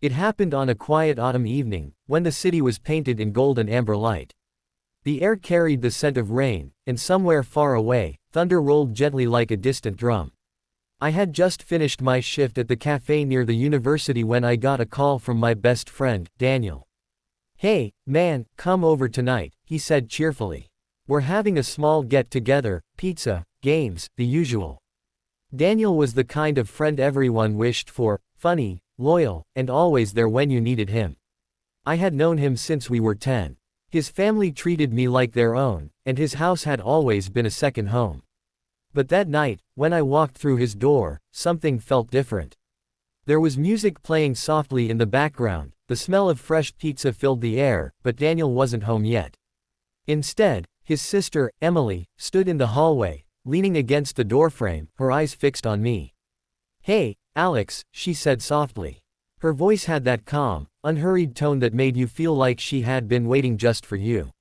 It happened on a quiet autumn evening, when the city was painted in gold and amber light. The air carried the scent of rain, and somewhere far away, thunder rolled gently like a distant drum. I had just finished my shift at the cafe near the university when I got a call from my best friend, Daniel. "Hey, man, come over tonight," he said cheerfully. "We're having a small get-together, pizza, games, the usual." Daniel was the kind of friend everyone wished for, funny, loyal, and always there when you needed him. I had known him since we were 10. His family treated me like their own, and his house had always been a second home. But that night, when I walked through his door, something felt different. There was music playing softly in the background, the smell of fresh pizza filled the air, but Daniel wasn't home yet. Instead, his sister, Emily, stood in the hallway, leaning against the doorframe, her eyes fixed on me. "Hey, Alex," she said softly. Her voice had that calm, unhurried tone that made you feel like she had been waiting just for you.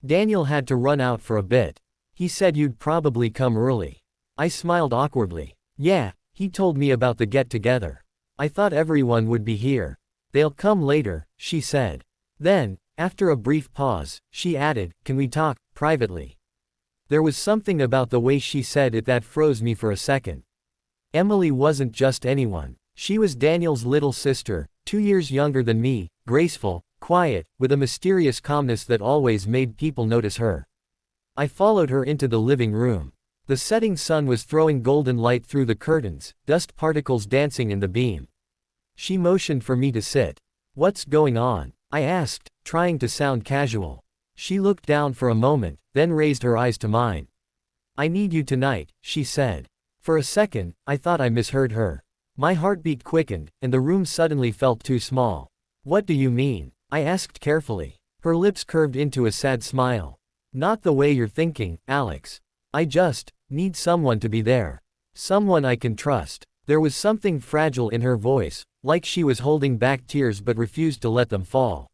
"Daniel had to run out for a bit. He said you'd probably come early." I smiled awkwardly. "Yeah, he told me about the get-together. I thought everyone would be here." "They'll come later," she said. Then, after a brief pause, she added, "Can we talk, privately?" There was something about the way she said it that froze me for a second. Emily wasn't just anyone. She was Daniel's little sister, 2 years younger than me, graceful, quiet, with a mysterious calmness that always made people notice her. I followed her into the living room. The setting sun was throwing golden light through the curtains, dust particles dancing in the beam. She motioned for me to sit. "What's going on?" I asked, trying to sound casual. She looked down for a moment, then raised her eyes to mine. "I need you tonight," she said. For a second, I thought I misheard her. My heartbeat quickened, and the room suddenly felt too small. "What do you mean?" I asked carefully. Her lips curved into a sad smile. "Not the way you're thinking, Alex. I just need someone to be there. Someone I can trust." There was something fragile in her voice, like she was holding back tears but refused to let them fall.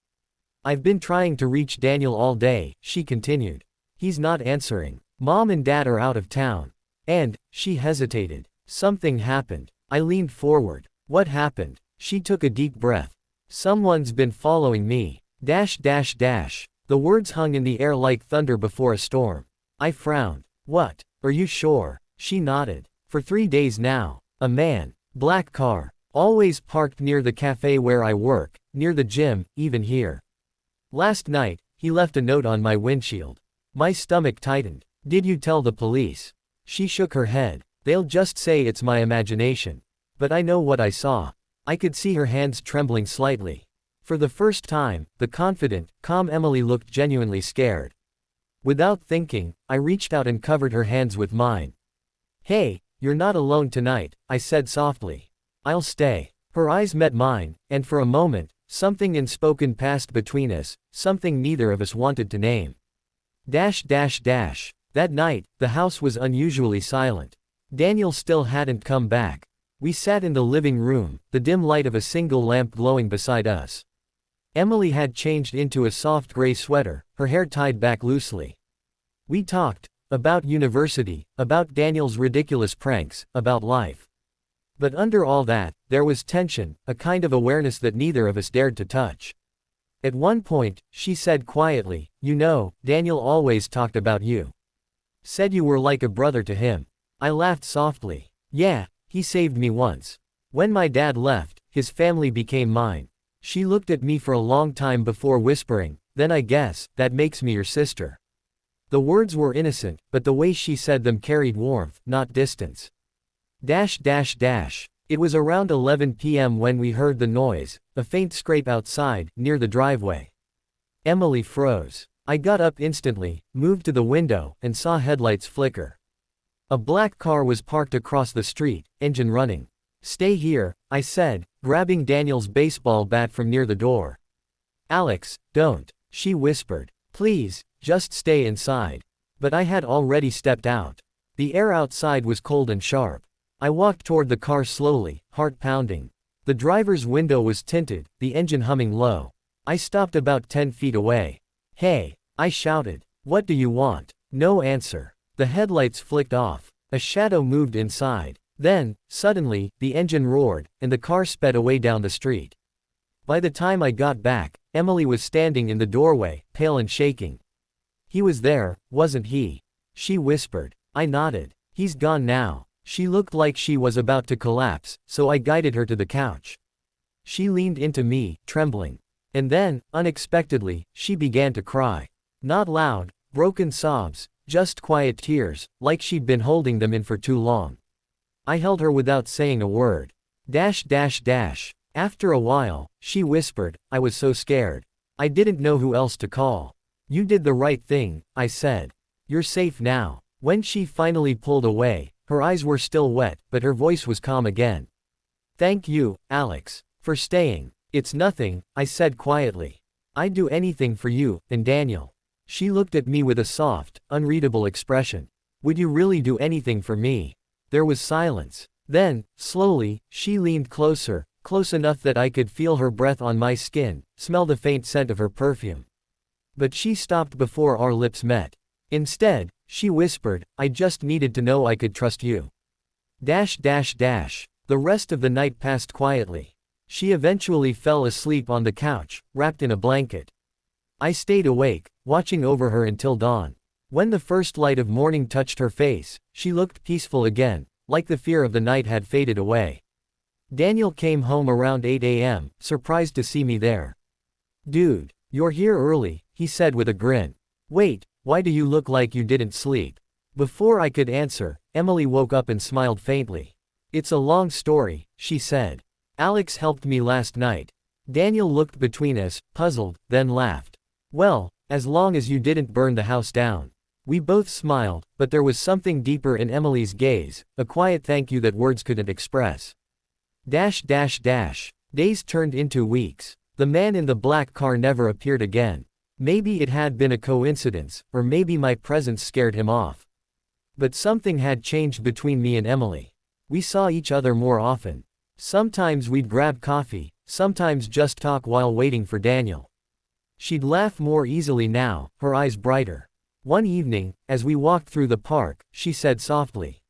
"I've been trying to reach Daniel all day," she continued. "He's not answering. Mom and Dad are out of town." And, she hesitated. "Something happened." I leaned forward. "What happened?" She took a deep breath. "Someone's been following me. The words hung in the air like thunder before a storm. I frowned. "What? Are you sure?" She nodded. "For 3 days now. A man. Black car. Always parked near the cafe where I work, near the gym, even here. Last night, he left a note on my windshield." My stomach tightened. "Did you tell the police?" She shook her head. "They'll just say it's my imagination. But I know what I saw." I could see her hands trembling slightly. For the first time, the confident, calm Emily looked genuinely scared. Without thinking, I reached out and covered her hands with mine. "Hey, you're not alone tonight," I said softly. "I'll stay." Her eyes met mine, and for a moment, something unspoken passed between us, something neither of us wanted to name. That night, the house was unusually silent. Daniel still hadn't come back. We sat in the living room, the dim light of a single lamp glowing beside us. Emily had changed into a soft gray sweater, her hair tied back loosely. We talked about university, about Daniel's ridiculous pranks, about life. But under all that, there was tension, a kind of awareness that neither of us dared to touch. At one point, she said quietly, "You know, Daniel always talked about you. Said you were like a brother to him." I laughed softly. "Yeah, he saved me once. When my dad left, his family became mine." She looked at me for a long time before whispering, "Then I guess, that makes me your sister." The words were innocent, but the way she said them carried warmth, not distance. It was around 11 p.m. when we heard the noise, a faint scrape outside, near the driveway. Emily froze. I got up instantly, moved to the window, and saw headlights flicker. A black car was parked across the street, engine running. "Stay here," I said, grabbing Daniel's baseball bat from near the door. "Alex, don't," she whispered. "Please, just stay inside." But I had already stepped out. The air outside was cold and sharp. I walked toward the car slowly, heart pounding. The driver's window was tinted, the engine humming low. I stopped about 10 feet away. "Hey," I shouted. "What do you want?" No answer. The headlights flicked off. A shadow moved inside. Then, suddenly, the engine roared, and the car sped away down the street. By the time I got back, Emily was standing in the doorway, pale and shaking. He was there, wasn't he? She whispered. I nodded. He's gone now. She looked like she was about to collapse, so I guided her to the couch. She leaned into me, trembling. And then, unexpectedly, she began to cry. Not loud, broken sobs, just quiet tears, like she'd been holding them in for too long. I held her without saying a word. After a while, she whispered, I was so scared. I didn't know who else to call. You did the right thing, I said. You're safe now. When she finally pulled away, her eyes were still wet, but her voice was calm again. Thank you, Alex, for staying. It's nothing, I said quietly. I'd do anything for you, and Daniel. She looked at me with a soft, unreadable expression. Would you really do anything for me? There was silence. Then, slowly, she leaned closer, close enough that I could feel her breath on my skin, smell the faint scent of her perfume. But she stopped before our lips met. Instead, she whispered, I just needed to know I could trust you. The rest of the night passed quietly. She eventually fell asleep on the couch, wrapped in a blanket. I stayed awake, watching over her until dawn. When the first light of morning touched her face, she looked peaceful again, like the fear of the night had faded away. Daniel came home around 8 a.m., surprised to see me there. Dude, you're here early, he said with a grin. Wait, why do you look like you didn't sleep? Before I could answer, Emily woke up and smiled faintly. It's a long story, she said. Alex helped me last night. Daniel looked between us, puzzled, then laughed. Well, as long as you didn't burn the house down. We both smiled, but there was something deeper in Emily's gaze, a quiet thank you that words couldn't express. Days turned into weeks. The man in the black car never appeared again. Maybe it had been a coincidence, or maybe my presence scared him off. But something had changed between me and Emily. We saw each other more often. Sometimes we'd grab coffee, sometimes just talk while waiting for Daniel. She'd laugh more easily now, her eyes brighter. One evening, as we walked through the park, she said softly,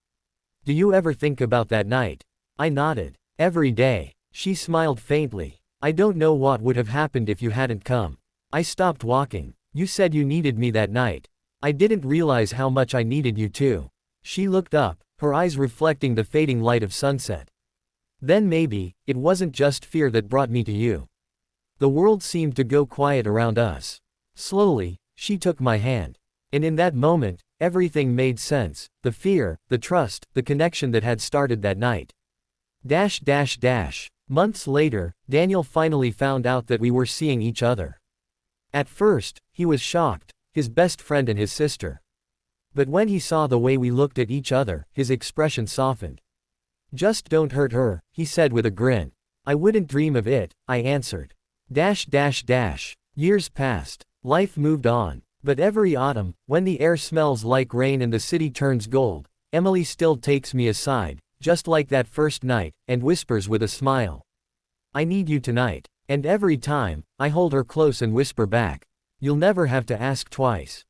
Do you ever think about that night? I nodded. Every day. She smiled faintly. I don't know what would have happened if you hadn't come. I stopped walking. You said you needed me that night. I didn't realize how much I needed you too. She looked up, her eyes reflecting the fading light of sunset. Then maybe, it wasn't just fear that brought me to you. The world seemed to go quiet around us. Slowly, she took my hand. And in that moment, everything made sense, the fear, the trust, the connection that had started that night. Months later, Daniel finally found out that we were seeing each other. At first, he was shocked, his best friend and his sister. But when he saw the way we looked at each other, his expression softened. Just don't hurt her, he said with a grin. I wouldn't dream of it, I answered. Years passed. Life moved on. But every autumn, when the air smells like rain and the city turns gold, Emily still takes me aside, just like that first night, and whispers with a smile. I need you tonight. And every time, I hold her close and whisper back. You'll never have to ask twice.